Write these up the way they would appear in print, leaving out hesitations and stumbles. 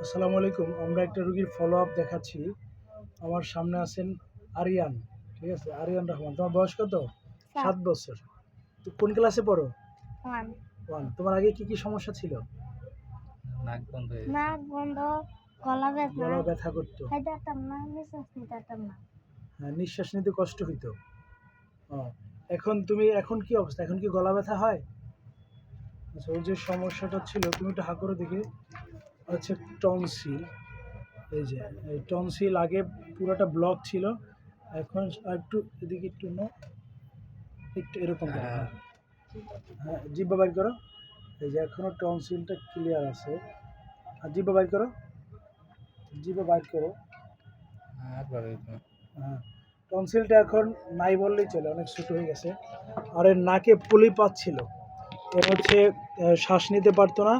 আসসালামু আলাইকুম। আমরা একটা রোগীর ফলো আপ দেখাচ্ছি। আমার সামনে আছেন আরিয়ান। ঠিক আছে, আরিয়ান রহমান। তোমার বয়স কত? 7 বছর। তো কোন ক্লাসে পড়ো? 1 1। তোমার আগে কি কি সমস্যা ছিল? নাক বন্ধ, গলা ব্যথা, গলা ব্যথা করতো? খাইতে পারতাম না, নিঃশ্বাস নিতে পারতাম না। হ্যাঁ, নিঃশ্বাস নিতে কষ্ট হইতো। ও, এখন কি অবস্থা? এখন কি গলা ব্যথা হয়? আচ্ছা, ওই যে সমস্যাটা ছিল, তুমি একটু হা করে দেখি। হচ্ছে টনসিল। এই যে এই টনসিল আগে পুরোটা ব্লক ছিল, এখন একটু এদিকে একটু না, একটু এরকম করো। হ্যাঁ হ্যাঁ, জিহ্বা বাইর করো। এই যে এখনো টনসিলটা ক্লিয়ার আছে। আর জিহ্বা বাইর করো, জিহ্বা বাইর করো। হ্যাঁ, টনসিলটা এখন নাই বললেই চলে, অনেক ছোট হয়ে গেছে। আর এর নাকে পুলি পাচ্ছিল। এর হচ্ছে শ্বাস নিতে পারতো না,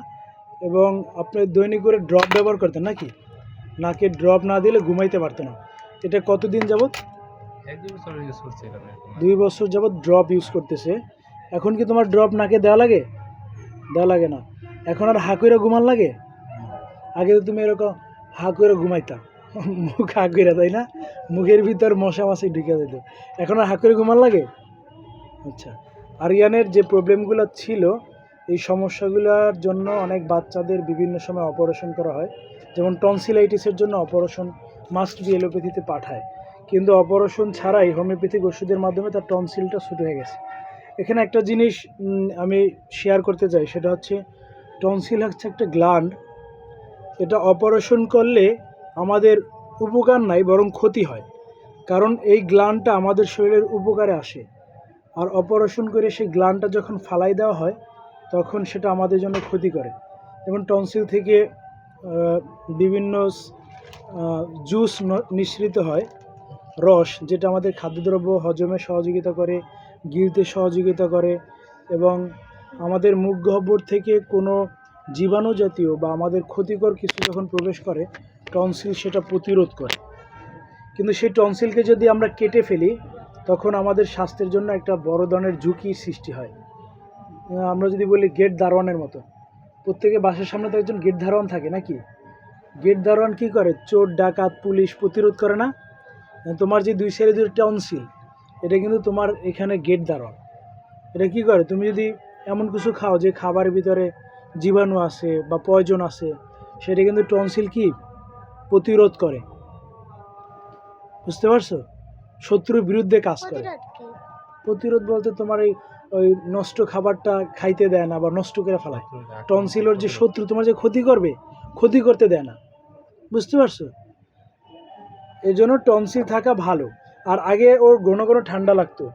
এবং আপনি দৈনিক করে ড্রপ ব্যবহার করতেন নাকি? নাকে ড্রপ না দিলে ঘুমাইতে পারতো না। এটা কতদিন যাবত? 2 বছর যাবত ড্রপ ইউজ করতেছে। এখন কি তোমার ড্রপ নাকে দেওয়া লাগে? দেওয়া লাগে না। এখন আর হা কইরা ঘুমান লাগে? আগে তো তুমি এরকম হা কইরা ঘুমাইতা, মুখ হা কইরা, তাই না? মুখের ভিতর মশা মাছি ঢুকে যেত। এখন আর হা করে ঘুমান লাগে? আচ্ছা, আরিয়ানের যে প্রবলেমগুলো ছিল, এই সমস্যাগুলোর জন্য অনেক বাচ্চাদের বিভিন্ন সময় অপারেশন করা হয়। যেমন টনসিলাইটিসের জন্য অপারেশন মাস্ট বি এলোপ্যাথিতে পাঠায়, কিন্তু অপারেশন ছাড়াই হোমিওপ্যাথিক ওষুধের মাধ্যমে তার টনসিলটা ছুটে হয়ে গেছে। এখানে একটা জিনিস আমি শেয়ার করতে চাই, সেটা হচ্ছে টনসিল হচ্ছে একটা গ্ল্যান্ড। এটা অপারেশন করলে আমাদের উপকার নাই, বরং ক্ষতি হয়। কারণ এই গ্ল্যান্ডটা আমাদের শরীরের উপকারে আসে, আর অপারেশন করে সেই গ্ল্যান্ডটা যখন ফালাই দেওয়া হয়, তখন সেটা আমাদের জন্য ক্ষতি করে। যেমন টনসিল থেকে বিভিন্ন জুস নিঃসৃত হয়, রস, যেটা আমাদের খাদ্যদ্রব্য হজমে সহযোগিতা করে, গিলতে সহযোগিতা করে, এবং আমাদের মুখ গহ্বর থেকে কোনো জীবাণু জাতীয় বা আমাদের ক্ষতিকর কিছু যখন প্রবেশ করে, টনসিল সেটা প্রতিরোধ করে। কিন্তু সেই টনসিলকে যদি আমরা কেটে ফেলি, তখন আমাদের স্বাস্থ্যের জন্য একটা বড় ধরনের ঝুঁকির সৃষ্টি হয়। আমরা যদি বলি গেট দারোয়ানের মতো, প্রত্যেকের বাসার সামনে তো একজন গেট দারোয়ান থাকে নাকি? গেট দারোয়ান কী করে? চোর ডাকাত পুলিশ প্রতিরোধ করে না? তোমার যে 2 সাইডে 2 টনসিল, এটা কিন্তু তোমার এখানে গেট দারোয়ান। এটা কী করে? তুমি যদি এমন কিছু খাও যে খাবারের ভিতরে জীবাণু আছে বা পয়জন আছে, সেটা কিন্তু টনসিল কি প্রতিরোধ করে। বুঝতে পারছো? শত্রুর বিরুদ্ধে কাজ করে। প্রতিরোধ বলতে তোমার ওই নষ্ট খাবারটা খাইতে দেয় না বা নষ্ট করে ফেলায়। টনসিলের যে শত্রু, তোমার যে ক্ষতি করবে, ক্ষতি করতে দেয় না। বুঝতে পারছো? এই জন্য টনসিল থাকা ভালো। আর আগে ওর ঘন ঘন ঠান্ডা লাগতো।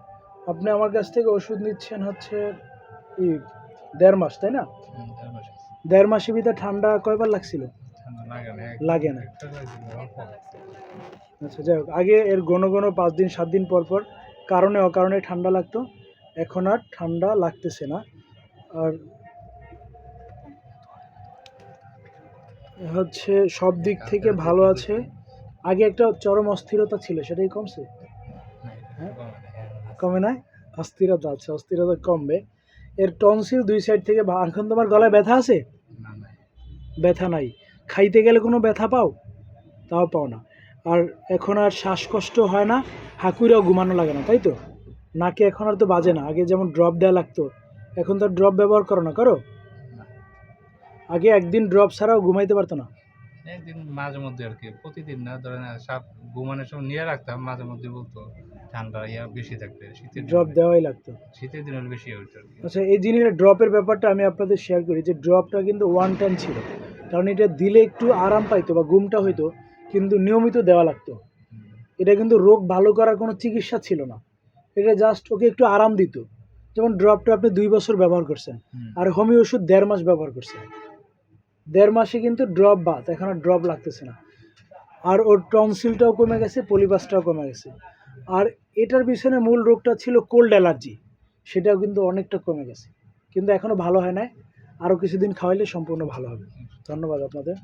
আপনি আমার কাছ থেকে ওষুধ নিচ্ছেন হচ্ছে 1.5 মাস, তাই না? 1.5 মাসের ভিতরে ঠান্ডা কয়বার লাগছিল? লাগে না। আচ্ছা, যাই হোক, আগে এর ঘন ঘন 5 দিন 7 দিন পর পর কারণে অকারণে ঠান্ডা লাগতো, এখন আর ঠান্ডা লাগতেছে না। আর হচ্ছে সব দিক থেকে ভালো আছে। আগে একটা চরম অস্থিরতা ছিল, সেটাই কমছে? হ্যাঁ, কমে নাই? অস্থিরতা আছে, অস্থিরতা কমবে। এর টনসিল 2 সাইড থেকে এখন তোমার গলায় ব্যথা আছে? ব্যথা নাই। খাইতে গেলে কোনো ব্যথা পাও? তাও পাও না। আর এখন আর শ্বাসকষ্ট হয় না, হাঁকুইরাও ঘুমানো লাগে না, তাই তো? নাকে এখন আর তো বাজে না। আগে যেমন ড্রপ দেওয়া লাগতো, এখন তো ড্রপ ব্যবহার করো না, করো? আগে একদিন ড্রপ ছাড়াও ঘুমাইতে পারতো না? একদিন মাঝে মধ্যে আর কি, প্রতিদিন না, ধরেন ঘুমানোর সময় নিয়ে রাখতাম, মাঝে মধ্যে বলতো ঠান্ডা বেশি থাকবে, ড্রপ দেওয়াই লাগতো। শীতের দিন হলে বেশি হইতো আর কি। আচ্ছা, এই জিনিসের ড্রপের ব্যাপারটা আমি আপনাদের শেয়ার করি, যে ড্রপটা কিন্তু 1 টাইম ছিল। কারণ এটা দিলে একটু আরাম পাইতো বা ঘুমটা হইতো, কিন্তু নিয়মিত দেওয়া লাগতো। এটা কিন্তু রোগ ভালো করার কোনো চিকিৎসা ছিল না, এটা জাস্ট ওকে একটু আরাম দিত। যেমন ড্রপটা আপনি 2 বছর ব্যবহার করছেন, আর হোমিও ওষুধ 1.5 মাস ব্যবহার করছেন। 1.5 মাসে কিন্তু ড্রপ বাদ, এখন আর ড্রপ লাগতেছে না। আর ওর টনসিলটাও কমে গেছে, পলিপাসটাও কমে গেছে। আর এটার পিছনে মূল রোগটা ছিল কোল্ড অ্যালার্জি, সেটাও কিন্তু অনেকটা কমে গেছে, কিন্তু এখনও ভালো হয় নাই। আরও কিছুদিন খাওয়াইলে সম্পূর্ণ ভালো হবে। ধন্যবাদ আপনাদের।